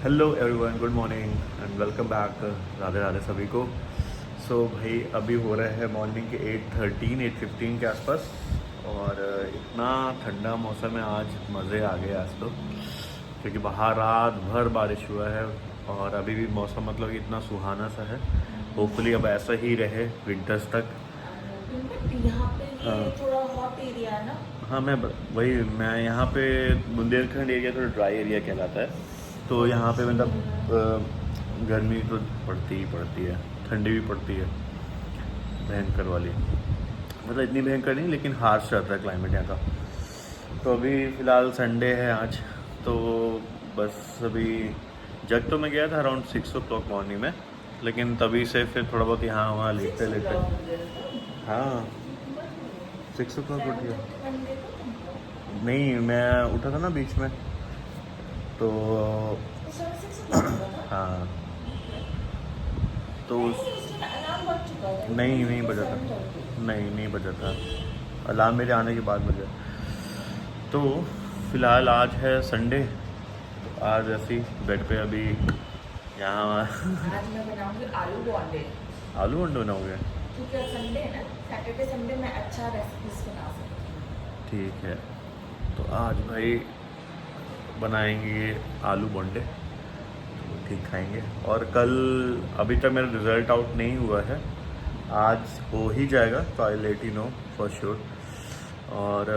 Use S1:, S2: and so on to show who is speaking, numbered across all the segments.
S1: Hello everyone, good morning and welcome back. Radhe Radhe सभी को। भाई अभी हो रहे हैं मॉर्निंग के 8:15 के आसपास और इतना ठंडा मौसम है आज, मज़े आ गए आज तो, क्योंकि बाहर रात भर बारिश हुआ है और अभी भी मौसम मतलब इतना सुहाना सा है। होपफुली अब ऐसा ही रहे विंटर्स तक।
S2: यहाँ पे
S1: हाँ
S2: ये थोड़ा हॉट एरिया है ना।
S1: हाँ, मैं यहाँ पे बुंदेलखंड एरिया थोड़ा ड्राई एरिया कहलाता है, तो यहाँ पे मतलब गर्मी तो पड़ती ही पड़ती है, ठंडी भी पड़ती है भयंकर वाली, मतलब इतनी भयंकर नहीं लेकिन हार्श रहता है क्लाइमेट यहाँ का। तो अभी फ़िलहाल संडे है आज, तो बस अभी जग तो मैं गया था अराउंड 6 o'clock मॉर्निंग में, लेकिन तभी से फिर थोड़ा बहुत यहाँ वहाँ लेटते लेटते। हाँ, 6 o'clock उठ गया। नहीं, मैं उठा था ना बीच में, तो हाँ, तो नहीं बजा था, नहीं बजा था, अलार्म मेरे आने के बाद बजा। तो फिलहाल आज है संडे, तो आज ऐसी बेड पे अभी यहाँ
S2: आज मैं बनाऊंगी आलू बोंडे,
S1: आलू अंडे बनाओगे?
S2: क्योंकि आज संडे है ना। सैटरडे संडे में अच्छा रेसिपीज बना सकती हूँ।
S1: ठीक है, तो आज भाई बनाएंगे आलू बोंडे, ठीक खाएंगे। और कल अभी तक मेरा रिज़ल्ट आउट नहीं हुआ है, आज हो ही जाएगा, तो I let you know for sure. और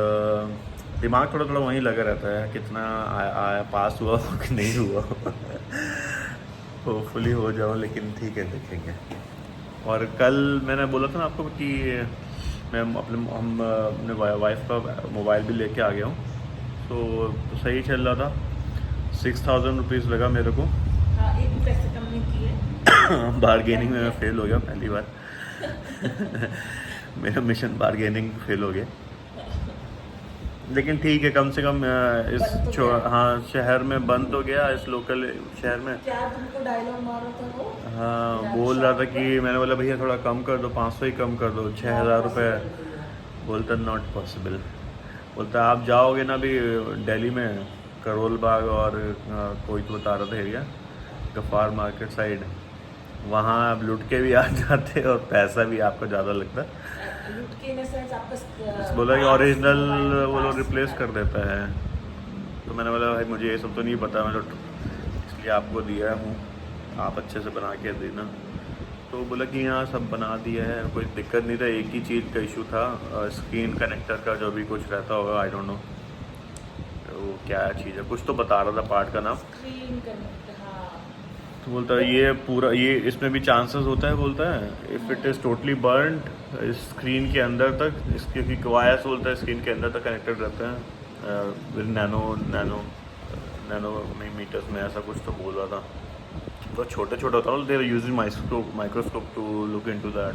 S1: दिमाग थोड़ा थोड़ा वहीं लगा रहता है कितना आया पास हुआ हो कि नहीं हुआ होपफुली हो जाऊँ, लेकिन ठीक है, देखेंगे। और कल मैंने बोला था ना आपको कि मैं अपने वाइफ का मोबाइल भी लेके आ गया हूँ, तो सही चल रहा था। 6,000 रुपीज़ लगा मेरे को।
S2: हाँ, एक भी पैसे कम नहीं किए।
S1: बारगेनिंग में मैं फेल हो गया पहली बार मेरा मिशन बारगेनिंग फेल हो गया, लेकिन ठीक है, कम से कम हाँ, शहर में बंद तो गया, इस लोकल शहर में।
S2: क्या तुमको डायलॉग मारा था वो?
S1: हाँ, बोल रहा था कि मैंने बोला भैया थोड़ा कम कर दो, 500 ही कम कर दो, 6,000 रुपये। बोलता नॉट पॉसिबल। बोलता आप जाओगे ना अभी दिल्ली में करोल बाग और कोई तो बता रहा था एरिया, गफ्फार मार्केट साइड, वहाँ आप लुट के भी आ जाते और पैसा भी आपको ज़्यादा लगता।
S2: लूट के इन सेंस आपका
S1: बोला कि ओरिजिनल वो लोग रिप्लेस कर देता है। तो मैंने बोला भाई मुझे ये सब तो नहीं पता, मैं तो इसलिए आपको दिया हूँ, आप अच्छे से बना के देना। तो बोला कि यहाँ सब बना दिया है, कोई दिक्कत नहीं था, एक ही चीज़ का इशू था, स्क्रीन कनेक्टर का जो भी कुछ रहता होगा, आई डोंट नो वो क्या चीज़ है, कुछ तो बता रहा था पार्ट का नाम।
S2: स्क्रीन कनेक्ट, हाँ।
S1: तो बोलता है ये पूरा, ये इसमें भी चांसेस होता है, बोलता है if it is totally burned screen के अंदर तक, इसकी वायर्स बोलता है स्क्रीन के अंदर तक कनेक्टेड रहते हैं नैनो मीटर्स में, ऐसा कुछ तो बोल रहा था। तो छोटे छोटे होता है, there using microscope to look into that.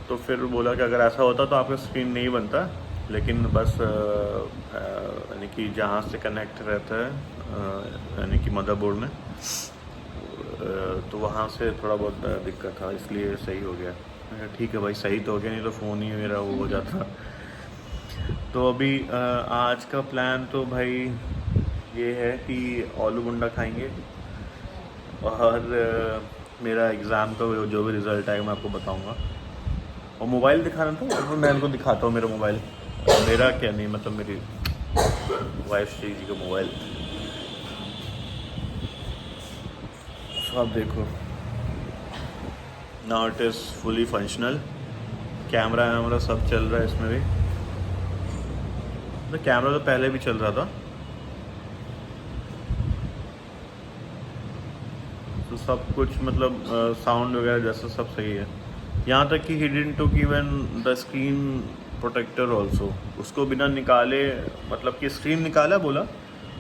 S1: तो फिर बोला कि अगर ऐसा होता तो आपका स्क्रीन नहीं बनता, लेकिन बस यानी कि जहाँ से कनेक्ट रहता है यानी कि मदरबोर्ड में, तो वहाँ से थोड़ा बहुत दिक्कत था, इसलिए सही हो गया। मैं कहा ठीक है भाई, सही तो हो गया, नहीं तो फ़ोन ही मेरा वो हो जाता। तो अभी आज का प्लान तो भाई ये है कि आलू बुंडा खाएंगे, और मेरा एग्ज़ाम का जो भी रिज़ल्ट आएगा मैं आपको बताऊंगा। और मोबाइल दिखाना था, और मैं इनको दिखाता हूँ मेरा मोबाइल, मेरा क्या नहीं, मतलब मेरी वाइफ श्री जी का मोबाइल। आप देखो, now it is fully functional, camera वैमरा सब चल रहा है इसमें भी, तो कैमरा तो पहले भी चल रहा था, तो सब कुछ मतलब साउंड वगैरह जैसा सब सही है। यहाँ तक कि hidden to even the screen protector also, उसको बिना निकाले, मतलब कि स्क्रीन निकाला, बोला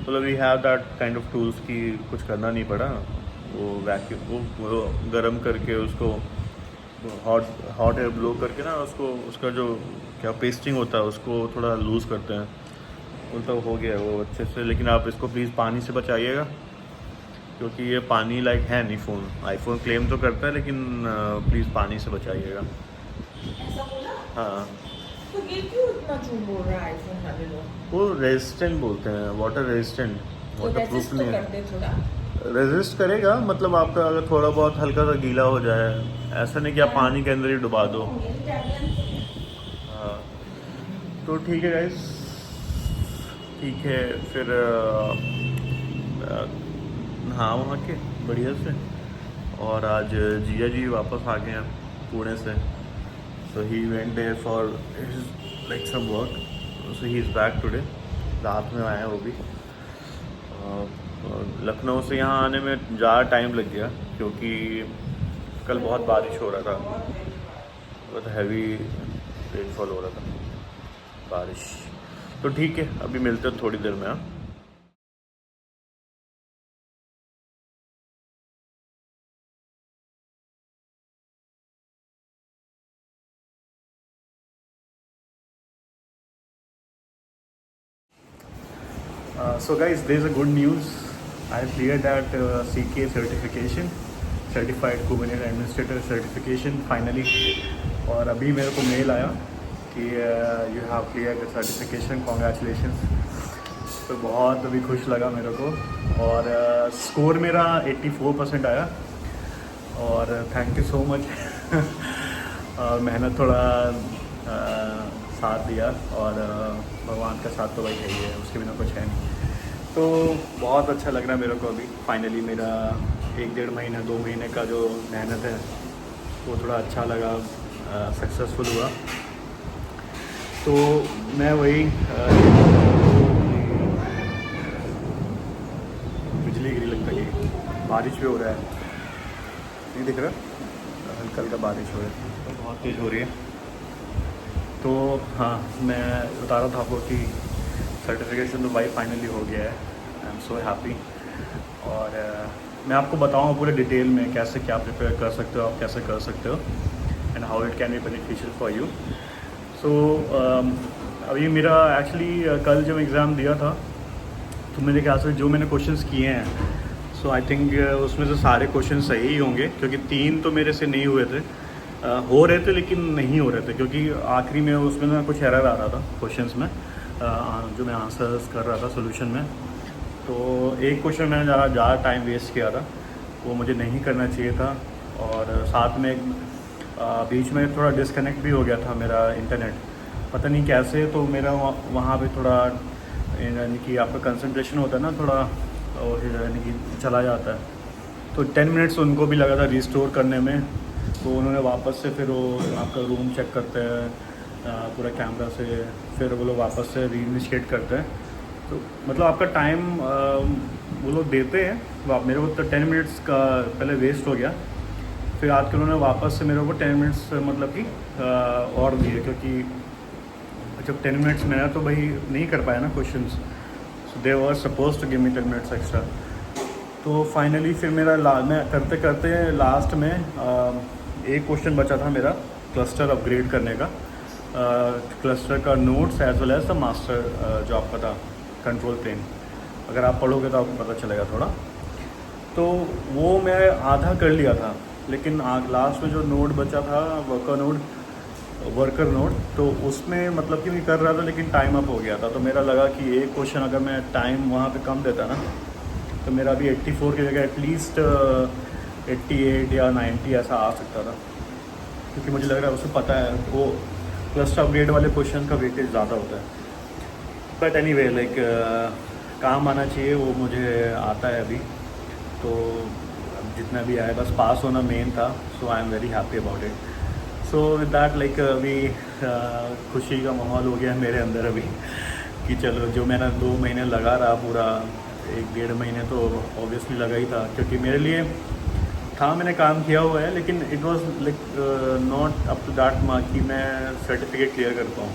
S1: we have that kind of tools की कुछ करना नहीं पड़ा, वो वैक्यूम वो गर्म करके उसको हॉट एयर ब्लो करके ना, उसका जो क्या पेस्टिंग होता है उसको थोड़ा लूज़ करते हैं, बोलता हो गया वो अच्छे से। लेकिन आप इसको प्लीज़ पानी से बचाइएगा, क्योंकि ये पानी लाइक है नहीं फ़ोन। आईफोन क्लेम तो करता है, लेकिन प्लीज़ पानी से बचाइएगा।
S2: ऐसा बोला?
S1: हाँ,
S2: तो ये क्यों इतना झूठ बोल रहा है आईफोन वाले लोग?
S1: वो रेजिस्टेंट बोलते हैं, वाटर रेजिस्टेंट,
S2: तो
S1: वाटर प्रूफ
S2: रेजिस्ट तो
S1: नहीं है।
S2: करते थोड़ा।
S1: रेजिस्ट करेगा, मतलब आपका अगर थोड़ा बहुत हल्का सा गीला हो जाए, ऐसा नहीं कि आप पानी के अंदर ही डुबा दो। हाँ, तो ठीक है गाइस, ठीक है फिर हाँ वहाँ के बढ़िया से। और आज जिया जी वापस आ गए हैं पुणे से, so he went there for like some work, so he is back today. रात में आया वो भी। लखनऊ से यहाँ आने में ज़्यादा टाइम लग गया क्योंकि कल बहुत बारिश हो रहा था, बहुत हैवी रेनफॉल हो रहा था, बारिश। तो ठीक है, अभी मिलते हैं थोड़ी देर में। हाँ, so guys, there's a good news. I cleared that CK certification, Certified Kubernetes Administrator certification finally. और अभी मेरे को मेल आया कि you have clear the certification, congratulations. तो बहुत अभी खुश लगा मेरे को। और स्कोर मेरा 84% आया, और थैंक यू सो मच। और मेहनत थोड़ा साथ दिया, और भगवान का साथ तो भाई है ही है, उसके बिना कुछ है नहीं। तो बहुत अच्छा लग रहा है मेरे को। अभी फाइनली मेरा 1-1.5 महीना 2 महीने का जो मेहनत है वो थोड़ा अच्छा लगा, सक्सेसफुल हुआ। तो मैं वही बिजली गिरी लगता है, बारिश भी हो रहा है, नहीं दिख रहा, हल्का हल्का बारिश हो रहा है, तो बहुत तेज़ हो रही है। तो हाँ, मैं बता रहा था आपको कि सर्टिफिकेशन तो भाई फाइनली हो गया है। I am so happy. और मैं आपको बताऊँ पूरे डिटेल में कैसे क्या प्रिपेयर कर सकते हो, आप कैसे कर सकते हो, and how it can be beneficial for you. So अभी मेरा एक्चुअली कल जब एग्ज़ाम दिया था तो मेरे ख्याल से जो मैंने क्वेश्चंस किए हैं, सो आई थिंक उसमें से सारे क्वेश्चन सही ही होंगे, क्योंकि 3 तो मेरे से नहीं हुए थे, हो रहे थे लेकिन नहीं हो रहे थे, क्योंकि आखिरी में उसमें ना कुछ एरर आ रहा था क्वेश्चंस में, जो मैं आंसर्स कर रहा था सोल्यूशन में। तो एक क्वेश्चन मैंने ज़्यादा टाइम वेस्ट किया था, वो मुझे नहीं करना चाहिए था। और साथ में बीच में थोड़ा डिस्कनेक्ट भी हो गया था मेरा इंटरनेट, पता नहीं कैसे। तो मेरा वहाँ पे थोड़ा, यानी कि आपका कंसंट्रेशन होता है ना थोड़ा, यानी कि चला जाता है। तो 10 मिनट्स उनको भी लगा था रिस्टोर करने में। तो उन्होंने वापस से फिर वो आपका रूम चेक करते हैं पूरा कैमरा से, फिर वो लोग वापस से रीइनिशिएट करते हैं। तो मतलब आपका टाइम वो लोग देते हैं, वो आप मेरे को तो 10 मिनट्स का पहले वेस्ट हो गया। फिर आज कल उन्होंने वापस से मेरे को 10 मिनट्स मतलब कि और दिए, क्योंकि जब 10 मिनट्स में आया तो भाई नहीं कर पाया ना questions, so they were suppose to give me 10 minutes extra. तो फाइनली फिर मेरा मैं करते करते लास्ट में एक क्वेश्चन बचा था मेरा क्लस्टर अपग्रेड करने का, क्लस्टर का notes as well as the master जो आपका था कंट्रोल प्लेन। अगर आप पढ़ोगे तो आपको पता चलेगा थोड़ा। तो वो मैं आधा कर लिया था, लेकिन लास्ट में जो नोट बचा था वर्कर नोट, तो उसमें मतलब कि मैं कर रहा था लेकिन टाइम अप हो गया था। तो मेरा लगा कि एक क्वेश्चन अगर मैं टाइम वहाँ पे कम देता ना, तो मेरा अभी 84 की जगह एटलीस्ट 88 या 90 ऐसा आ सकता था, क्योंकि मुझे लग रहा है उसे पता है वो क्लस्टर अपग्रेड वाले क्वेश्चन का वेटेज ज़्यादा होता है। बट एनीवे लाइक काम आना चाहिए, वो मुझे आता है अभी। तो जितना भी आया बस पास होना मेन था, so I am very happy about it. So with that like अभी खुशी का माहौल हो गया है मेरे अंदर अभी, कि चलो जो मैंने 2 महीने लगा रहा, पूरा 1-1.5 महीने तो ऑब्वियसली लगा ही था, क्योंकि मेरे लिए था, मैंने काम किया हुआ है, लेकिन it was like not up to that mark कि मैं सर्टिफिकेट क्लियर कर पाऊँ।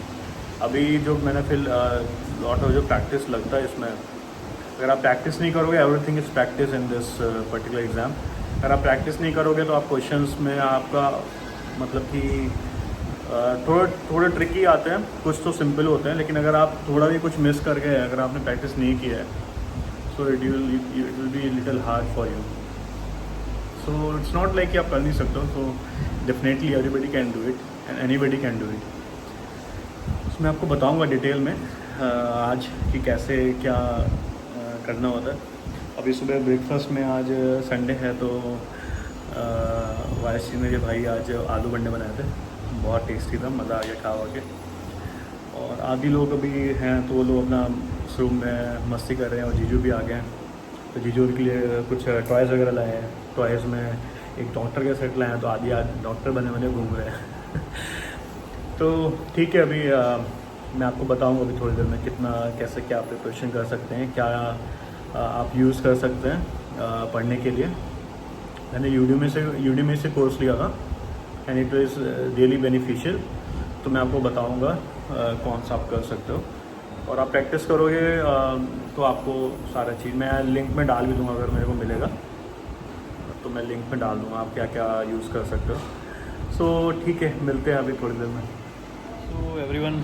S1: अभी जो मैंने फिर लॉट ऑफ जो प्रैक्टिस लगता है इसमें, अगर आप प्रैक्टिस नहीं करोगे, everything is practice in this particular exam. अगर आप प्रैक्टिस नहीं करोगे तो आप क्वेश्चंस में आपका मतलब कि थोड़े ट्रिकी आते हैं, कुछ तो सिंपल होते हैं, लेकिन अगर आप थोड़ा भी कुछ मिस कर गए, अगर आपने प्रैक्टिस नहीं किया है, so it will be little hard for you. So it's not like कि आप कर नहीं सकते हो, तो definitely everybody can do it and anybody can do it. तो मैं आपको बताऊंगा डिटेल में आज कि कैसे क्या करना होता है। अभी सुबह ब्रेकफास्ट में आज संडे है तो वाइस जी मेरे भाई आज आलू बंडे बनाए थे, बहुत टेस्टी था, मज़ा आ गया खा के। और आदि लोग अभी हैं तो वो लोग अपना उस रूम में मस्ती कर रहे हैं और जीजू भी आ गए हैं, तो जीजू के लिए कुछ टॉयज़ वगैरह लाए हैं। टॉयज़ में एक डॉक्टर का सेट लाए हैं, तो आदि आज डॉक्टर बने बने घूम रहे हैं तो ठीक है, अभी मैं आपको बताऊंगा अभी थोड़ी देर में कितना कैसे क्या प्रिपरेशन कर सकते हैं, क्या आप यूज़ कर सकते हैं पढ़ने के लिए। मैंने यूडीमी से कोर्स लिया था and it is really beneficial, तो मैं आपको बताऊंगा कौन सा आप कर सकते हो और आप प्रैक्टिस करोगे तो आपको सारा चीज़ मैं लिंक में डाल भी दूंगा, अगर मेरे को मिलेगा तो मैं लिंक में डाल दूंगा आप क्या क्या यूज़ कर सकते हो। सो ठीक है, मिलते हैं अभी थोड़ी देर में। सो एवरीवन,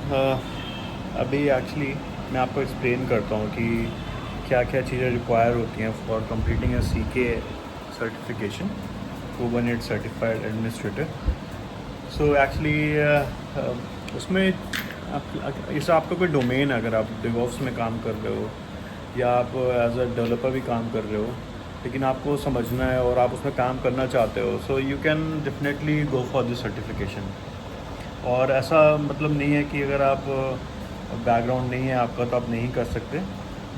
S1: अभी एक्चुअली मैं आपको एक्सप्लेन करता हूँ कि क्या क्या चीज़ें रिक्वायर होती हैं for completing A CK certification, Kubernetes certified administrator. So actually उसमें जैसे आपका कोई डोमेन है, अगर आप DevOps में काम कर रहे हो या आप एज अ डेवलपर भी काम कर रहे हो, लेकिन आपको समझना है और आप उसमें काम करना चाहते हो, so you can definitely go for this certification. और ऐसा मतलब नहीं है कि अगर आप बैकग्राउंड नहीं है आपका तो आप नहीं कर सकते।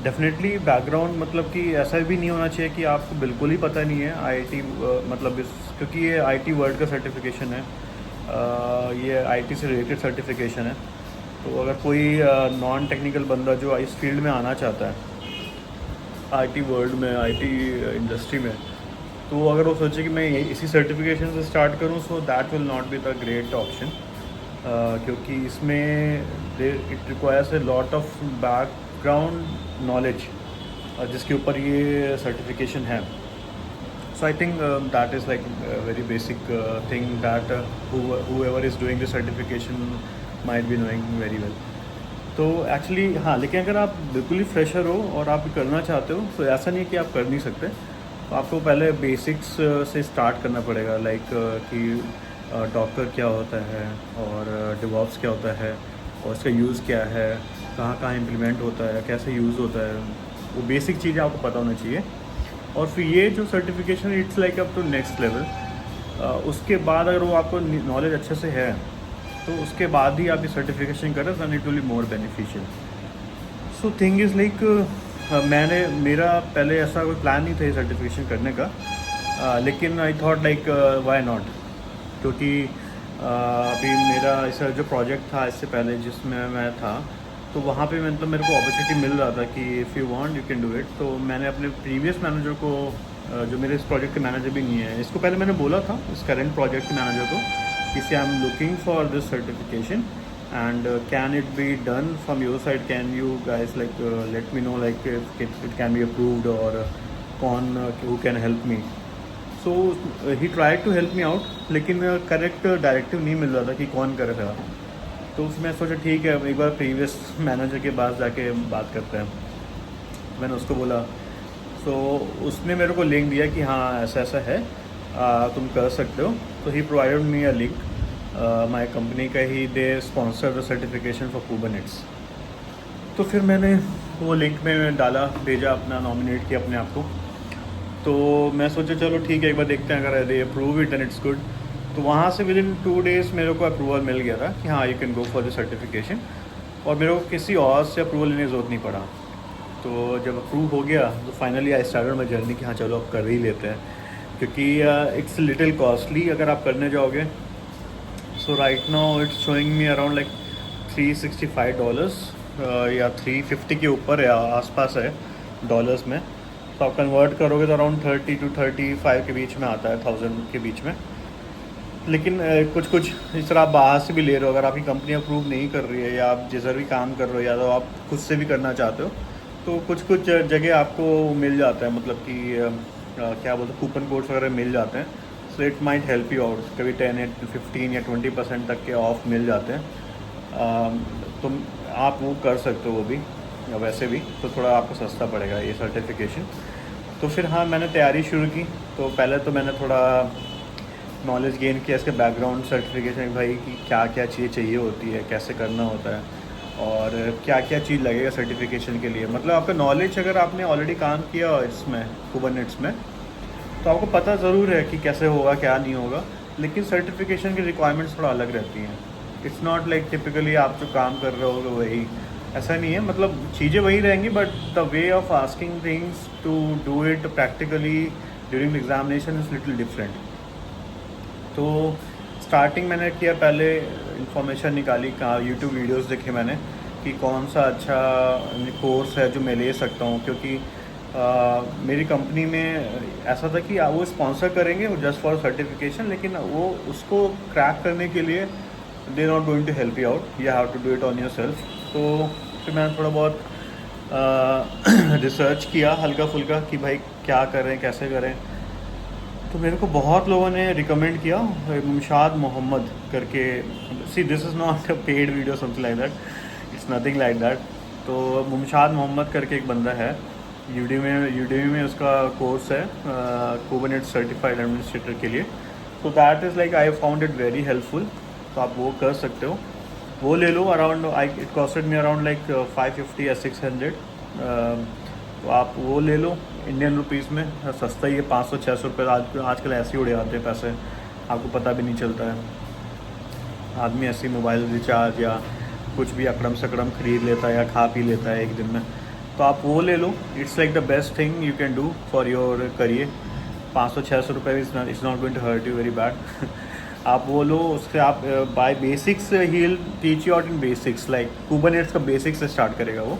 S1: डेफिनेटली बैकग्राउंड मतलब कि ऐसा भी नहीं होना चाहिए कि आपको बिल्कुल ही पता नहीं है IT, मतलब क्योंकि ये IT वर्ल्ड का सर्टिफिकेशन है, ये IT से रिलेटेड सर्टिफिकेशन है। तो अगर कोई नॉन टेक्निकल बंदा जो इस फील्ड में आना चाहता है IT वर्ल्ड में, IT इंडस्ट्री में, तो अगर वो सोचे कि मैं इसी सर्टिफिकेशन से स्टार्ट करूं, so that will not be the great option, क्योंकि इसमें it requires a lot of background knowledge जिसके ऊपर ये सर्टिफिकेशन है। So I think that is like very basic thing that whoever is doing the certification might be knowing very well। तो actually हाँ, लेकिन अगर आप बिल्कुल ही फ्रेशर हो और आप करना चाहते हो तो ऐसा नहीं है कि आप कर नहीं सकते। तो आपको पहले बेसिक्स से स्टार्ट करना पड़ेगा, लाइक कि डॉकर क्या होता है और DevOps क्या होता है और इसका यूज़ क्या है, कहाँ कहाँ इम्प्लीमेंट होता है, कैसे यूज़ होता है, वो बेसिक चीज़ें आपको पता होना चाहिए। और फिर ये जो certification it's like up to next level. उसके बाद अगर वो आपको नॉलेज अच्छे से है तो उसके बाद ही आप ये सर्टिफिकेशन करें, then it will be more beneficial. So thing is like मेरा पहले ऐसा कोई प्लान नहीं था ये सर्टिफिकेशन करने का, लेकिन I thought like why not, क्योंकि अभी मेरा ऐसा जो प्रोजेक्ट था इससे पहले जिसमें मैं था, तो वहाँ पे मतलब मेरे को अपॉर्चुनिटी मिल रहा था कि if you want you can do it. तो मैंने अपने प्रीवियस मैनेजर को, जो मेरे इस प्रोजेक्ट के मैनेजर भी नहीं है, इसको पहले मैंने बोला था इस करेंट प्रोजेक्ट के मैनेजर को कि I am looking for this certification and can it be done from your side, can you guys like let me know like it can be approved और कौन who can help me. So he try to help me out, लेकिन correct directive नहीं मिल रहा था कि कौन करेगा। तो उसमें सोचा ठीक है एक बार प्रीवियस मैनेजर के पास जाके बात करते हैं। मैंने उसको बोला, सो उसने मेरे को लिंक दिया कि हाँ ऐसा ऐसा है, तुम कर सकते हो। तो he provided me a link, my company का he they sponsor the certification for Kubernetes। तो फिर मैंने वो लिंक में डाला, भेजा अपना, नॉमिनेट किया अपने आप को। तो मैं सोचा चलो ठीक है एक बार देखते हैं, अगर they approve it then it's good. तो वहाँ से विद इन 2 डेज़ मेरे को अप्रूवल मिल गया था कि हाँ you can go for the certification, और मेरे को किसी और से अप्रूवल लेने की ज़रूरत नहीं पड़ा। तो जब अप्रूव हो गया तो finally I started my journey कि हाँ चलो अब कर ही लेते हैं, क्योंकि इट्स लिटिल कॉस्टली अगर आप करने जाओगे। So right now it's showing me around like $365 या 350 के ऊपर है, आसपास है डॉलर्स में। तो आप कन्वर्ट करोगे तो अराउंड 30 to 35 के बीच में आता है, 1000 के बीच में। लेकिन कुछ कुछ इस तरह आप बाहर से भी ले रहे हो, अगर आपकी कंपनी अप्रूव नहीं कर रही है या आप जिधर भी काम कर रहे हो या तो आप खुद से भी करना चाहते हो, तो कुछ कुछ जगह आपको मिल जाता है, मतलब कि क्या बोलते हैं, कूपन कोड्स वगैरह मिल जाते हैं। So it might help you out, कभी 10 या 15 या 20% तक के ऑफ मिल जाते हैं। तो आप वो कर सकते हो वो भी, या वैसे भी तो थोड़ा आपको सस्ता पड़ेगा ये सर्टिफिकेशन। तो फिर हाँ मैंने तैयारी शुरू की। तो पहले तो मैंने थोड़ा नॉलेज गेन किया इसके बैकग्राउंड सर्टिफिकेशन, भाई कि क्या क्या चीज़ें चाहिए होती है, कैसे करना होता है। और क्या क्या चीज़ लगेगा सर्टिफिकेशन के लिए। मतलब आपका नॉलेज, अगर आपने ऑलरेडी काम किया हो इसमें कुबरनेट्स में, तो आपको पता ज़रूर है कि कैसे होगा क्या नहीं होगा, लेकिन सर्टिफिकेशन की रिक्वायरमेंट्स थोड़ा अलग रहती हैं। इट्स नॉट लाइक टिपिकली आप जो काम कर रहे हो वही, ऐसा नहीं है। मतलब चीज़ें वही रहेंगी, but the way of asking things to do it practically during examination is little different. तो स्टार्टिंग मैंने किया, पहले इंफॉर्मेशन निकाली, कहाँ यूट्यूब वीडियोस देखे मैंने कि कौन सा अच्छा कोर्स है जो मैं ले सकता हूँ, क्योंकि मेरी कंपनी में ऐसा था कि वो स्पॉन्सर करेंगे जस्ट फॉर सर्टिफिकेशन, लेकिन वो उसको क्रैक करने के लिए they not going to help you out, you have to do it on yourself. तो फिर मैंने थोड़ा बहुत रिसर्च किया हल्का फुल्का कि भाई क्या करें कैसे करें। तो मेरे को बहुत लोगों ने रिकमेंड किया, मुमशाद मोहम्मद करके, see this is not a paid video something like that, it's nothing like that. तो मुमशाद मोहम्मद करके एक बंदा है, यूडीमी में उसका कोर्स है कुबरनेट्स सर्टिफाइड एडमिनिस्ट्रेटर के लिए। तो that is like I found it very helpful. तो आप वो कर सकते हो, वो ले लो। Around it costed me around like 550 या 600। तो आप वो ले लो इंडियन रुपीज़ में, सस्ता ही है, 500-600 रुपये आजकल ऐसे ही उड़े आते हैं पैसे, आपको पता भी नहीं चलता है। आदमी ऐसे मोबाइल रिचार्ज या कुछ भी अकड़म सकड़म खरीद लेता है या खा पी लेता है एक दिन में। तो आप वो ले लो, it's like the best thing you can do for your career. 500-600 रुपये it's not going to hurt you very bad. आप वो लो, उससे आप by basics he will teach you out in basics, like Kubernetes का बेसिक्स से start करेगा वो।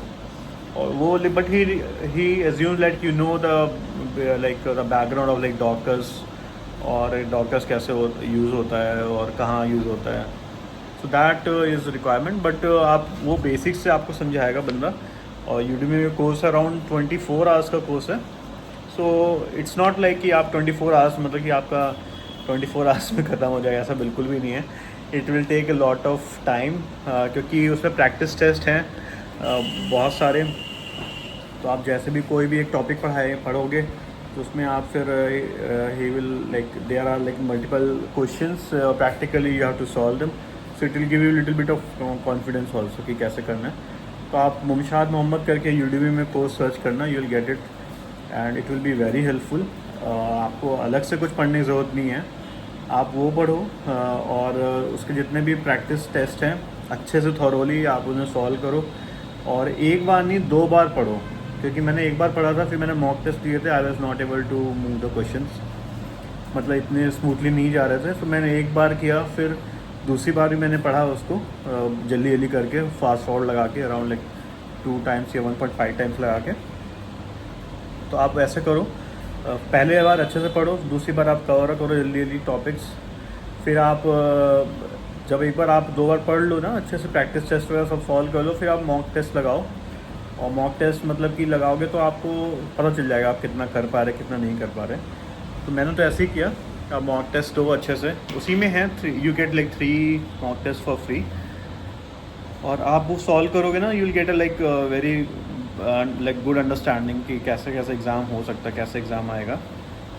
S1: और वो but he assumes like you know the like the background of like dockers, और डॉकर्स कैसे यूज़ होता है और कहाँ यूज़ होता है। सो दैट इज़ रिक्वायरमेंट, बट आप वो बेसिक्स से आपको समझाएगा बंदा। और यूडीमी में कोर्स अराउंड 24 आवर्स का कोर्स है। सो इट्स नॉट लाइक कि आप 24 आवर्स मतलब कि आपका 24 आवर्स में ख़त्म हो जाएगा, ऐसा बिल्कुल भी नहीं है। It will take a lot of time, क्योंकि उसमें प्रैक्टिस टेस्ट हैं बहुत सारे। तो आप जैसे भी कोई भी एक टॉपिक पढ़ोगे, तो उसमें आप फिर he will like there are like multiple questions, practically you have to solve them. So it will give you little bit of confidence also कि कैसे करना है। तो आप मुमशाद मोहम्मद करके यूडीमी में कोर्स सर्च करना, you will get it and it will be very helpful. आपको अलग से कुछ पढ़ने की ज़रूरत नहीं है, आप वो पढ़ो और उसके जितने भी प्रैक्टिस टेस्ट हैं अच्छे से थॉरोली आप उन्हें सॉल्व करो। और एक बार नहीं 2 बार पढ़ो, क्योंकि मैंने एक बार पढ़ा था, फिर मैंने मॉक टेस्ट दिए थे, I was not able to move the questions, मतलब इतने स्मूथली नहीं जा रहे थे। तो मैंने एक बार किया, फिर दूसरी बार भी मैंने पढ़ा उसको जल्दी जल्दी करके, फास्ट फॉरवर्ड लगा के, अराउंड लाइक 2 टाइम्स या 1.5 टाइम्स लगा के। तो आप ऐसे करो, पहले बार अच्छे से पढ़ो, दूसरी बार आप कवर करो जल्दी जल्दी टॉपिक्स। फिर आप जब एक बार आप 2 बार पढ़ लो ना, अच्छे से प्रैक्टिस टेस्ट वगैरह सब सॉल्व कर लो, फिर आप मॉक टेस्ट लगाओ। और मॉक टेस्ट मतलब कि लगाओगे तो आपको पता चल जाएगा आप कितना कर पा रहे कितना नहीं कर पा रहे। तो मैंने तो ऐसे ही किया, आप मॉक टेस्ट दो अच्छे से, उसी में है you get like 3 mock test for free. और आप वो सॉल्व करोगे ना, you will get a like very like good understanding कि कैसे कैसे एग्ज़ाम हो सकता है, कैसे एग्ज़ाम आएगा।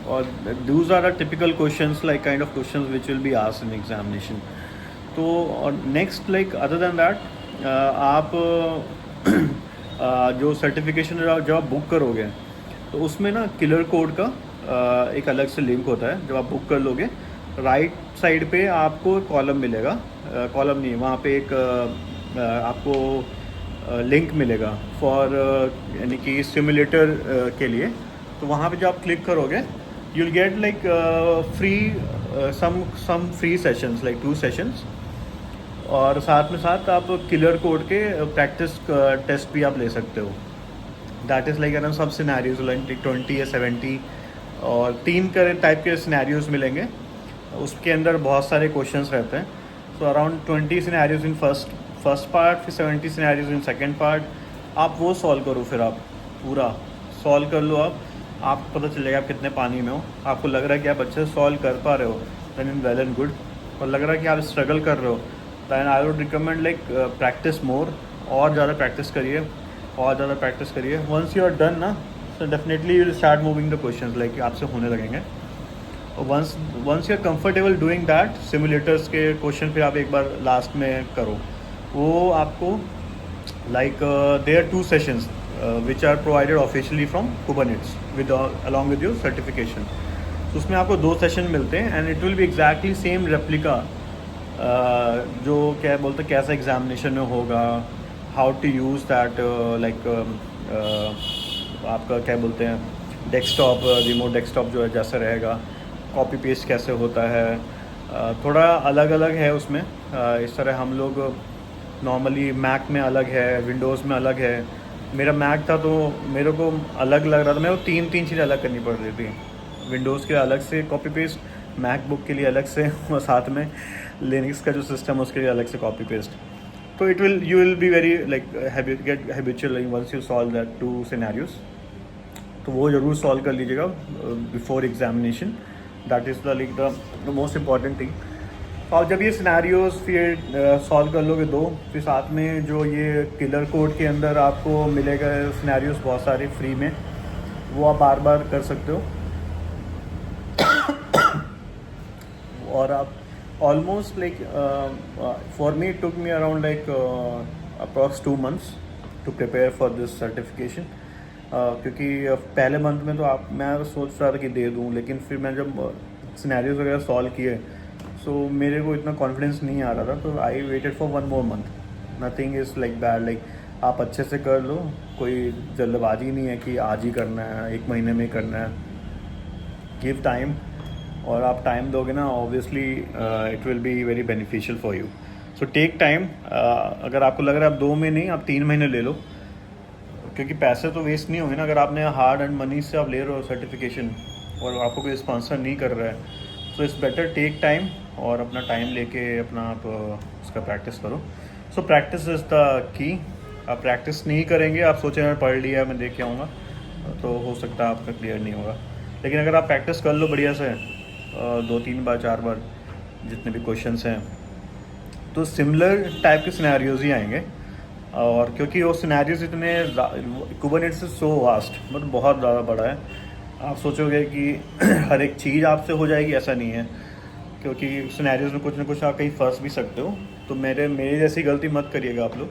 S1: और those are the typical questions, like kind of questions which will be asked in examination. तो और next like other than that आप जो सर्टिफिकेशन जब आप बुक करोगे, तो उसमें ना किलर कोड का एक अलग से लिंक होता है। जब आप बुक कर लोगे, राइट साइड पे आपको कॉलम मिलेगा, कॉलम नहीं, वहाँ पे एक आपको लिंक मिलेगा फॉर यानी कि सिमुलेटर के लिए। तो वहाँ पे जब आप क्लिक करोगे, you will get like free some free sessions, like 2 sessions. और साथ में साथ आप किलर कोड के प्रैक्टिस टेस्ट भी आप ले सकते हो। दैट इज़ लाइक अराउंड सब सिनेरियोज लाइक 20 या 70 और 3 टाइप के सिनेरियोज मिलेंगे। उसके अंदर बहुत सारे क्वेश्चंस रहते हैं। So around 20 scenarios in first part, फिर 70 सिनेरियोज इन सेकेंड पार्ट। आप वो सॉल्व करो, फिर आप पूरा सॉल्व कर लो। आपको पता चलेगा आप कितने पानी में हो। आपको लग रहा है कि आप अच्छे से सॉल्व कर पा रहे हो, then in well and good. और लग रहा है कि आप स्ट्रगल कर रहे हो, then I would recommend like practice more, और ज़्यादा प्रैक्टिस करिए, और ज़्यादा प्रैक्टिस करिए। वंस यू आर डन ना, so definitely you will start moving the questions, like आपसे होने लगेंगे। और once you are comfortable doing that, simulators के क्वेश्चन फिर आप एक बार लास्ट में करो, वो आपको like there are 2 sessions which are provided officially from Kubernetes with along with your certification. तो उसमें आपको 2 सेशन मिलते हैं and it will be exactly same replica जो क्या बोलते हैं कैसा एग्जामिनेशन में होगा, how to use that like आपका क्या बोलते हैं डेस्कटॉप, रिमोट डेस्कटॉप जो है जैसा रहेगा, कॉपी पेस्ट कैसे होता है, थोड़ा अलग अलग है उसमें। इस तरह हम लोग नॉर्मली मैक में अलग है, विंडोज़ में अलग है। मेरा मैक था तो मेरे को अलग लग रहा था, मेरे को 3 चीज़ें अलग करनी पड़ रही थी। विंडोज़ के लिए अलग से कॉपी पेस्ट, मैकबुक के लिए अलग से और साथ में लिनक्स का जो सिस्टम है उसके लिए अलग से कॉपी पेस्ट। तो you will be very like get habitual once you solve that 2 scenarios. तो वो ज़रूर सॉल्व कर लीजिएगा before examination, that is the like the most important thing. और जब ये सिनेरियोज फिर सॉल्व कर लोगे 2, फिर साथ में जो ये किलर कोड के अंदर आपको मिलेगा सिनेरियोज बहुत सारे फ्री में, वो आप बार बार कर सकते हो। और आप almost like for me it took me around like approx 2 months to prepare for this certification. क्योंकि पहले मंथ में तो मैं सोच रहा था कि दे दूँ, लेकिन फिर मैं जब सिनेरियोज वगैरह सॉल्व किए सो मेरे को इतना कॉन्फिडेंस नहीं आ रहा था, तो I waited for 1 more month। Nothing is like bad, like आप अच्छे से कर लो, कोई जल्दबाजी नहीं है कि आज ही करना है, 1 महीने में करना है। गिव टाइम, और आप टाइम दोगे ना obviously it will be very beneficial for you. So take time. अगर आपको लग रहा है आप 2 में नहीं, आप 3 महीने ले लो, क्योंकि पैसे तो वेस्ट नहीं होंगे ना। अगर आपने हार्ड एंड मनी से आप ले रहे हो सर्टिफिकेशन और आपको कोई स्पॉन्सर नहीं कर रहा है, so it's better take time और अपना टाइम लेके अपना आप उसका प्रैक्टिस करो। So practice is the key. आप प्रैक्टिस नहीं करेंगे, आप सोचें मैं पढ़ लिया, मैं देख के आऊँगा, तो हो सकता है आपका क्लियर नहीं होगा। लेकिन अगर आप प्रैक्टिस कर लो बढ़िया से 2-3 बार 4 बार जितने भी क्वेश्चंस हैं, तो सिमिलर टाइप के सिनेरियोज ही आएंगे। और क्योंकि वो सिनेरियोज इतने कुबरनेट्स इज सो वास्ट, मतलब बहुत ज़्यादा बड़ा है, आप सोचोगे कि हर एक चीज़ आपसे हो जाएगी, ऐसा नहीं है। क्योंकि सिनेरियोज में कुछ ना कुछ आप कहीं फंस भी सकते हो। तो मेरी जैसी गलती मत करिएगा आप लोग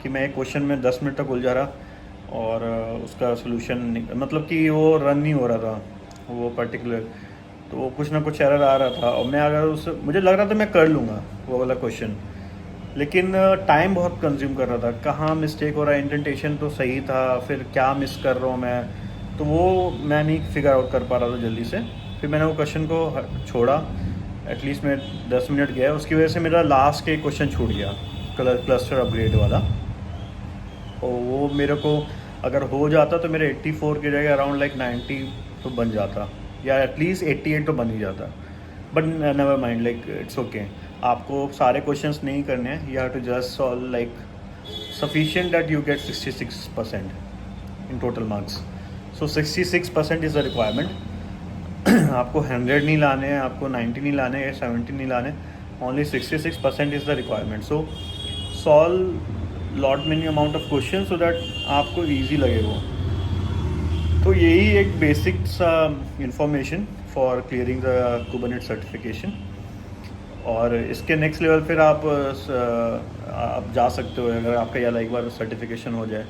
S1: कि मैं एक क्वेश्चन में 10 मिनट तक उलझा रहा और उसका सोल्यूशन मतलब कि वो रन नहीं हो रहा था वो पर्टिकुलर, तो कुछ ना कुछ एरर आ रहा था और मैं अगर मुझे लग रहा था मैं कर लूँगा वो वाला क्वेश्चन, लेकिन टाइम बहुत कंज्यूम कर रहा था। कहाँ मिस्टेक हो रहा है, इंडेंटेशन तो सही था, फिर क्या मिस कर रहा हूँ मैं, तो वो मैं नहीं फिगर आउट कर पा रहा था जल्दी से। फिर मैंने वो क्वेश्चन को छोड़ा, एटलीस्ट मैं 10 मिनट गया, उसकी वजह से मेरा लास्ट के क्वेश्चन छूट गया क्लस्टर अपग्रेड वाला। और वो मेरे को अगर हो जाता तो मेरे 84 की जगह अराउंड लाइक 90 तो बन जाता, या एटलीस्ट 88 तो बन ही जाता। But never mind, like it's okay. आपको सारे क्वेश्चंस नहीं करने हैं, you have to just solve like sufficient that you get 66% in total marks. So 66% is the requirement. आपको 100 नहीं लाने हैं, आपको 90 नहीं लाने हैं, 70 नहीं लाने, only 66% is the requirement. So solve lot many amount of question so that आपको ईजी लगे वो। तो यही एक बेसिक सा information for clearing the Kubernetes certification. और इसके नेक्स्ट लेवल फिर आप जा सकते हो अगर आपका या एक बार सर्टिफिकेशन हो जाए।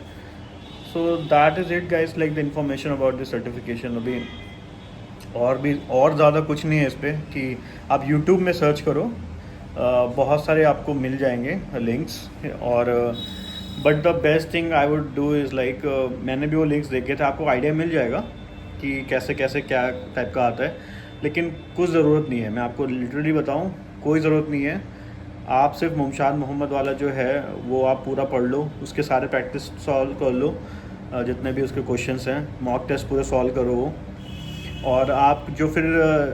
S1: सो that is it guys, like the information about this certification. अभी और ज़्यादा कुछ नहीं है इस पर कि आप यूट्यूब में सर्च करो, बहुत सारे आपको मिल जाएंगे लिंक्स। और but the best thing I would do is like, मैंने भी वो लिंक्स देखे थे, आपको आइडिया मिल जाएगा कि कैसे कैसे क्या टाइप का आता है। लेकिन कुछ ज़रूरत नहीं है, मैं आपको लिटरली बताऊं, कोई ज़रूरत नहीं है। आप सिर्फ मुमशाद मोहम्मद वाला जो है वो आप पूरा पढ़ लो, उसके सारे प्रैक्टिस सॉल्व कर लो, जितने भी उसके क्वेश्चंस हैं, मॉक टेस्ट पूरे सॉल्व करो वो। और आप जो फिर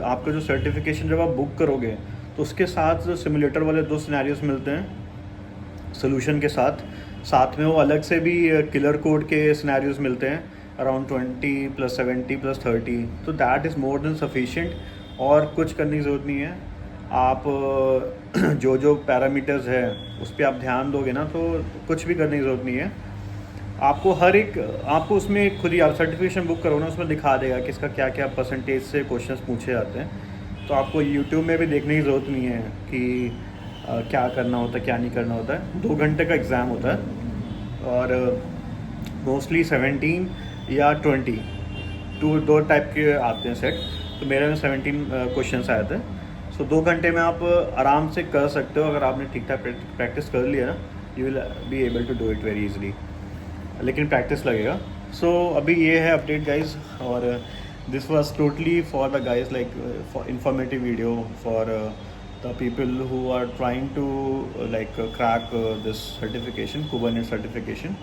S1: आपका जो सर्टिफिकेशन जब आप बुक करोगे तो उसके साथ जो सिमुलेटर वाले 2 सिनेरियोस मिलते हैं सोल्यूशन के साथ में वो अलग से भी किलर कोड के सिनेरियोस मिलते हैं अराउंड 20 + 70 + 30। तो that is more than sufficient, और कुछ करने की ज़रूरत नहीं है। आप जो पैरामीटर्स है उस पर आप ध्यान दोगे ना, तो कुछ भी करने की ज़रूरत नहीं है। आपको उसमें खुद ही आप सर्टिफिकेशन बुक करो ना, उसमें दिखा देगा कि इसका क्या क्या परसेंटेज से क्वेश्चंस पूछे जाते हैं। तो आपको यूट्यूब में भी देखने की ज़रूरत नहीं है कि क्या करना होता है क्या नहीं करना होता है। 2 घंटे का एग्ज़ाम होता है, और मोस्टली 17 या 20 दो टाइप के आते हैं सेट। तो मेरे में 17 क्वेश्चंस आए थे। सो 2 घंटे में आप आराम से कर सकते हो अगर आपने ठीक ठाक प्रैक्टिस कर लिया ना, you will be able to do it very easily, लेकिन प्रैक्टिस लगेगा। सो अभी ये है अपडेट गाइज, और this was totally for the guys like for informative video for the people who are trying to like crack this certification, Kubernetes certification.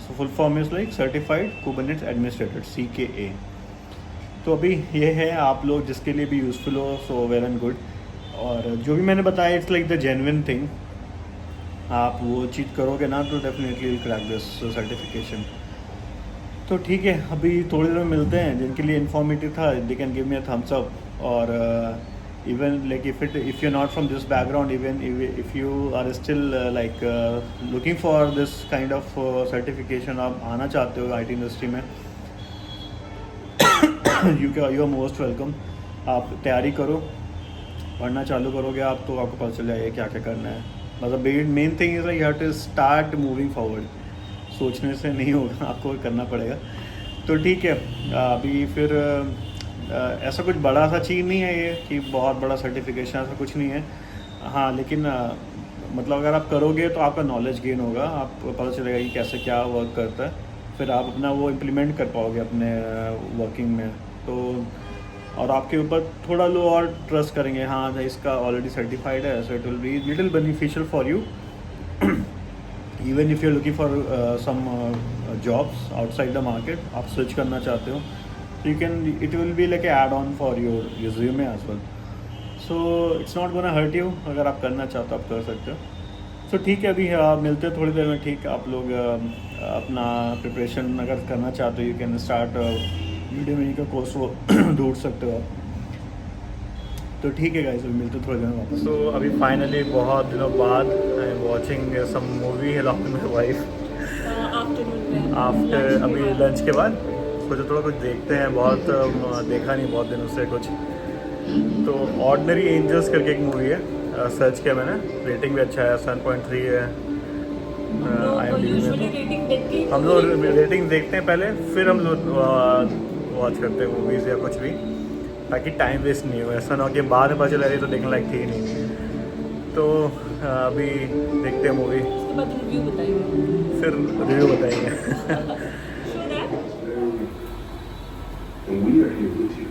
S1: So full form is like Certified Kubernetes Administrator, CKA. तो अभी ये है, आप लोग जिसके लिए भी useful हो सो वेल एंड गुड। और जो भी मैंने बताया it's like the genuine thing, आप वो चीज़ करोगे ना तो definitely will crack this certification. तो ठीक है, अभी थोड़ी देर में मिलते हैं। जिनके लिए इन्फॉर्मेटिव था they can give me a thumbs up, और even like if you're not from this background, even if you are still looking for this kind of certification, आप आना चाहते हो IT इंडस्ट्री में, you are most welcome। आप तैयारी करो, पढ़ना चालू करोगे आप तो आपको पता चल जाएगा क्या क्या करना है। मतलब main thing is you have to start moving forward, सोचने से नहीं होगा, आपको करना पड़ेगा। तो ठीक है, अभी फिर ऐसा कुछ बड़ा सा चीज़ नहीं है ये कि बहुत बड़ा सर्टिफिकेशन, ऐसा कुछ नहीं है। हाँ, लेकिन मतलब अगर आप करोगे तो आपका नॉलेज गेन होगा, आपको पता चलेगा कि कैसे क्या वर्क करता है, फिर आप अपना वो इम्प्लीमेंट कर पाओगे अपने वर्किंग में। तो और आपके ऊपर थोड़ा लोग और ट्रस्ट करेंगे, हाँ इसका ऑलरेडी सर्टिफाइड है, so it will be little beneficial for you even if you are looking for some jobs outside the market, आप स्विच करना चाहते हो, you can, it will be like a add on for your resume as well, so it's not gonna hurt you। अगर आप करना चाहते हो आप कर सकते हो। so ठीक है, अभी मिलते हैं थोड़ी देर में। ठीक, आप लोग अपना प्रिपरेशन अगर करना चाहते हो यू कैन स्टार्ट वीडियो में का कोर्स वो ढूंढ सकते हो आप। तो ठीक है गाइस, अभी मिलते हैं थोड़ी देर में वापस। तो अभी फाइनली बहुत दिनों बाद I am watching some movie along with my wife after अभी लंच के बाद। सोचा थोड़ा कुछ देखते हैं, बहुत देखा नहीं बहुत दिनों से कुछ। तो ऑर्डिनरी एंजल्स करके एक मूवी है, सर्च किया मैंने, रेटिंग भी अच्छा है, 7.3 है। हम लोग रेटिंग देखते हैं पहले, फिर हम लोग वॉच करते हैं मूवीज़ या कुछ भी, ताकि टाइम वेस्ट नहीं हो। ऐसा ना हो कि बाद में पता चला रही तो देखने लायक थी नहीं। तो अभी देखते हैं मूवी, फिर रिव्यू बताएंगे।
S3: And we are here with you.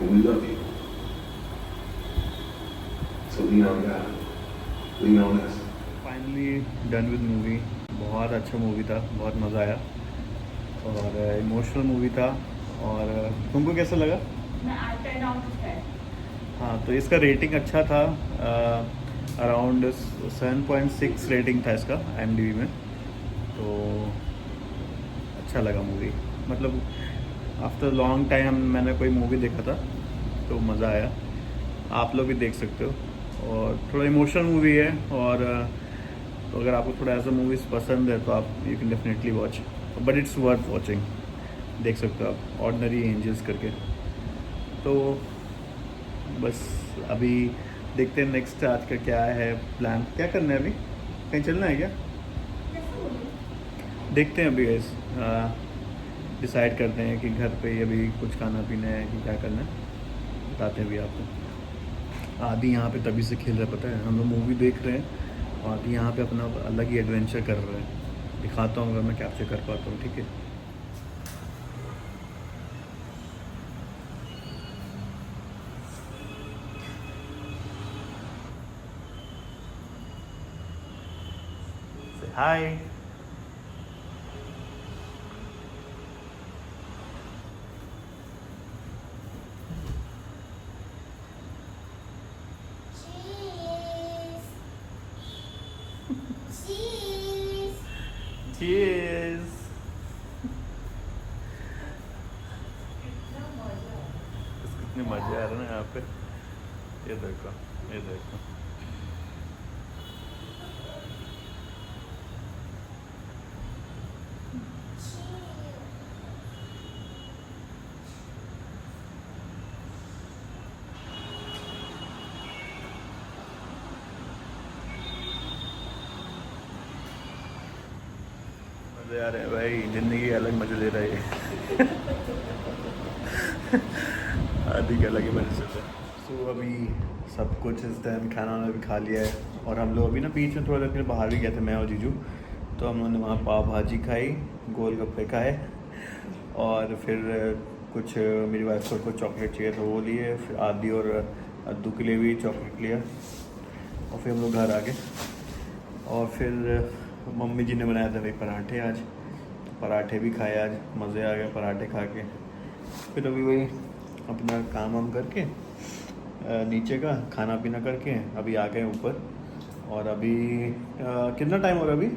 S3: And we love you. So lean on God. Lean on us.
S1: Finally done with movie. बहुत अच्छा मूवी था, बहुत मज़ा आया और इमोशनल मूवी था। और तुमको कैसा लगा? हाँ, तो इसका रेटिंग अच्छा था, अराउंड 7.6 रेटिंग था इसका IMDb में। तो अच्छा लगा मूवी, मतलब आफ्टर लॉन्ग टाइम मैंने कोई मूवी देखा था तो मज़ा आया। आप लोग भी देख सकते हो, और थोड़ा इमोशनल मूवी है। और तो अगर आपको थोड़ा ऐसा मूवीज़ पसंद है तो आप you can definitely watch, but it's worth watching. देख सकते हो आप, ऑर्डिनरी एंजल्स करके। तो बस अभी देखते हैं नेक्स्ट आज का क्या है प्लान, क्या करना है अभी, कहीं चलना है क्या? देखते हैं अभी गाइस, डिसाइड करते हैं कि घर पे अभी कुछ खाना पीना है कि क्या करना है, बताते हैं अभी आपको। आदि यहाँ पे तभी से खेल रहा है, पता है, हम लोग मूवी देख रहे हैं और आदि यहाँ पे अपना अलग ही एडवेंचर कर रहा है। दिखाता हूँ अगर मैं कैप्चर कर पाता हूँ, ठीक है। हाय, Cheers! कितने मजे आ रहे हैं ना यहाँ पे, ये देखो, ये देखो। मज़े आ रहे हैं भाई, ज़िंदगी अलग मज़े ले रही है। आदि के अलग ही मज़े चल रहे हैं। तो अभी सब कुछ इस टाइम खाना वाना भी खा लिया है, और हम लोग अभी ना बीच में थोड़ा देर फिर बाहर भी गए थे, मैं और जीजू। तो हम लोगों ने वहाँ पाव भाजी खाई, गोलगप्पे खाए, और फिर कुछ मेरी वाइफ को चॉकलेट चाहिए तो वो लिए, फिर आदि और अद्दू के लिए भी चॉकलेट लिया, और फिर हम लोग घर आ गए। और फिर मम्मी जी ने बनाया था भाई पराठे आज, तो पराठे भी खाए आज, मज़े आ गए पराठे खा के। फिर अभी वही अपना काम वाम करके नीचे का खाना पीना करके अभी आ गए ऊपर। और अभी कितना टाइम हो रहा है अभी?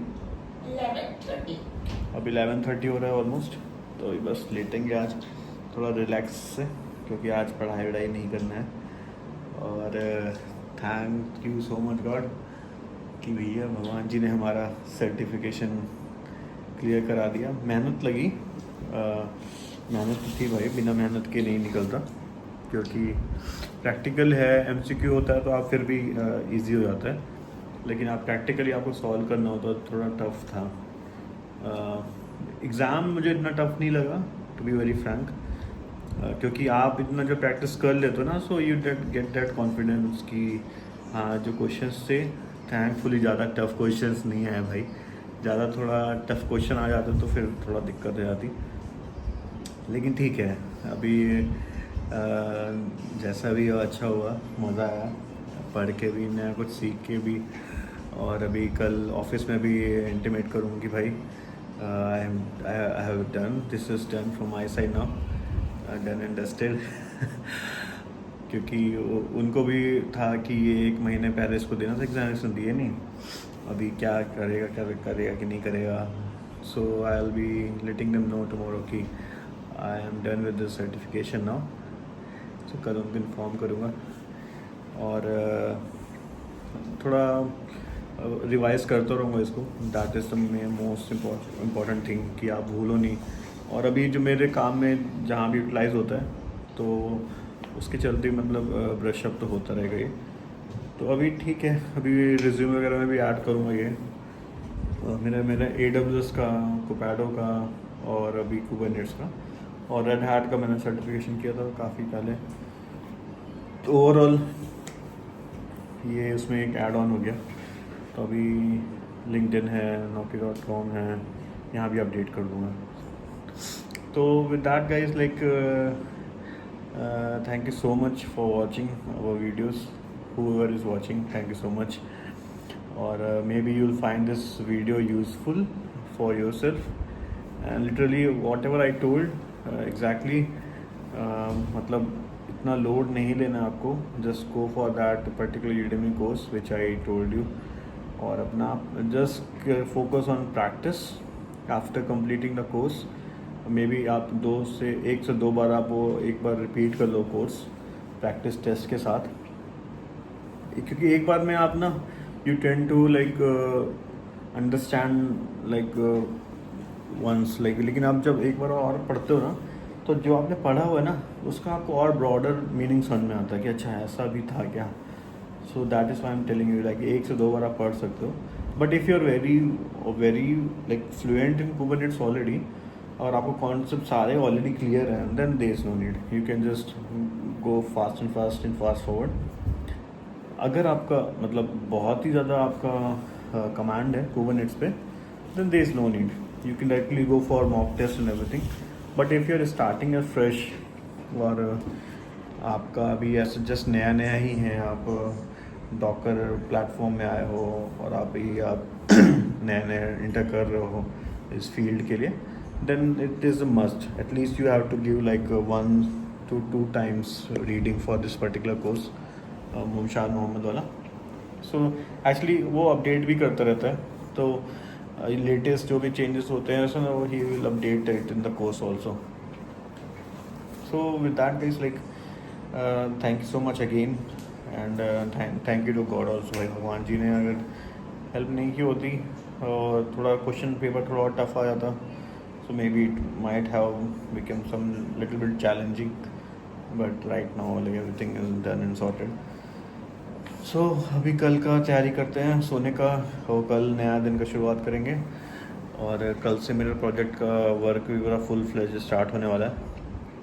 S2: 11:30।
S1: अभी 11:30 हो रहा है ऑलमोस्ट। तो अभी बस लेटेंगे आज थोड़ा रिलैक्स से, क्योंकि आज पढ़ाई वढ़ाई नहीं करना है। और thank you so much God कि भैया भगवान जी ने हमारा सर्टिफिकेशन क्लियर करा दिया। मेहनत लगी, मेहनत तो थी भाई, बिना मेहनत के नहीं निकलता, क्योंकि प्रैक्टिकल है, एमसीक्यू होता है तो आप फिर भी इजी हो जाता है, लेकिन आप प्रैक्टिकली आपको सॉल्व करना होता है, थोड़ा टफ था। एग्ज़ाम मुझे इतना टफ नहीं लगा टू बी वेरी फ्रैंक, क्योंकि आप इतना जो प्रैक्टिस कर लेते हो ना, so you get that confidence कि हाँ जो क्वेश्चंस थे थैंकफुली ज़्यादा टफ क्वेश्चंस नहीं आए भाई। ज़्यादा थोड़ा टफ क्वेश्चन आ जाते तो फिर थोड़ा दिक्कत हो जाती, लेकिन ठीक है। अभी जैसा भी हो अच्छा हुआ, मज़ा आया पढ़ के भी, नया कुछ सीख के भी। और अभी कल ऑफिस में भी इंटीमेट करूँगी कि भाई I have done, this is done from my side now, done and dusted. क्योंकि उनको भी था कि ये 1 महीने पहले इसको देना था एग्जामिनेशन, दिए नहीं, अभी क्या करेगा कि नहीं करेगा। So I will be letting them know tomorrow कि I am done with the certification now. So कल उनको इन्फॉर्म करूँगा, और थोड़ा रिवाइज करता रहूँगा इसको। That is the most important thing कि आप भूलो नहीं। और अभी जो मेरे काम में जहाँ भी यूटिलाइज होता है, तो उसके चलते मतलब ब्रश अप तो होता रहेगा ये। तो अभी ठीक है, अभी रिज्यूम वगैरह में भी ऐड करूँगा ये मेरा AWS का, कोपैडो का, और अभी कुबरनेट्स का, और रेड हैट का मैंने सर्टिफिकेशन किया था काफ़ी पहले। तो ओवरऑल ये उसमें एक ऐड ऑन हो गया। तो अभी लिंक्डइन है, naukri.com है, यहाँ भी अपडेट कर दूँगा। तो with that guys, like thank you so much for watching our videos, whoever is watching, thank you so much. Or maybe you'll find this video useful for yourself, and literally whatever I told exactly, मतलब इतना load नहीं लेना आपको, just go for that particular Udemy course which I told you, और अपना just focus on practice after completing the course. maybe आप 1 से 2 बार आप वो एक बार रिपीट कर लो कोर्स प्रैक्टिस टेस्ट के साथ, क्योंकि एक बार में आप ना you tend to like understand like once like, लेकिन आप जब एक बार और पढ़ते हो ना, तो जो आपने पढ़ा हुआ है ना उसका आपको और ब्रॉडर मीनिंग समझ में आता है कि अच्छा ऐसा भी था क्या। So that is why I am telling you, like 1 से 2 बार आप पढ़ सकते हो। But if you are very like fluent in Kubernetes already, और आपको कॉन्सेप्ट सारे ऑलरेडी क्लियर हैं, then there is no need, you can just go fast forward. अगर आपका मतलब बहुत ही ज़्यादा आपका कमांड है कुबरनेट्स पे, then there is no need, you can directly go for mock test and everything. But if you are starting as fresh, और आपका अभी ऐसे जस्ट नया ही है, आप डॉकर प्लेटफॉर्म में आए हो, और आप नए इंटर कर रहे हो इस फील्ड के लिए, then it is a must. At least you have to give like 1 to 2 times reading for this particular course, मुमशाद Mohammad वाला। So actually वो अपडेट भी करता रहता है, तो लेटेस्ट जो भी चेंजेस होते हैं उसमें वो he will update it in the course also. So with that guys, like thank you so much again, and thank you to God also. भाई भगवान जी ने अगर हेल्प नहीं की होती और थोड़ा क्वेश्चन पेपर थोड़ा और टफ आ जाता, so maybe it might have become some little bit challenging, but right now like everything is done and sorted. So अभी कल का तैयारी करते हैं सोने का, और कल नया दिन का शुरुआत करेंगे। और कल से मेरे प्रोजेक्ट का वर्क भी पूरा फुल फ्लेज स्टार्ट होने वाला है।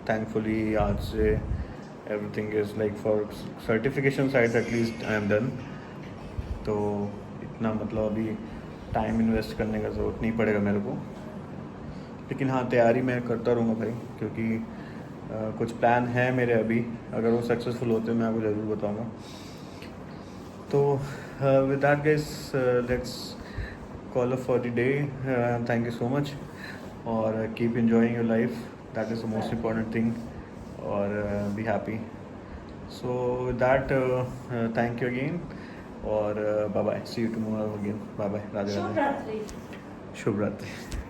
S1: थैंकफुली आज से everything is like for certification side at least I am done. तो इतना मतलब अभी टाइम इन्वेस्ट करने का ज़रूरत नहीं पड़ेगा मेरे को, लेकिन हाँ तैयारी मैं करता रहूँगा भाई, क्योंकि कुछ प्लान है मेरे अभी, अगर वो सक्सेसफुल होते हैं मैं आपको ज़रूर बताऊँगा। तो with that guys let's call up for the day. Thank you so much और keep enjoying your life, that is the most important thing, और be happy. So with that thank you again और bye bye, see you tomorrow again, bye bye, Radhe
S2: शुभ
S1: राधे,
S2: रात्रि।
S1: शुभ रात्रि।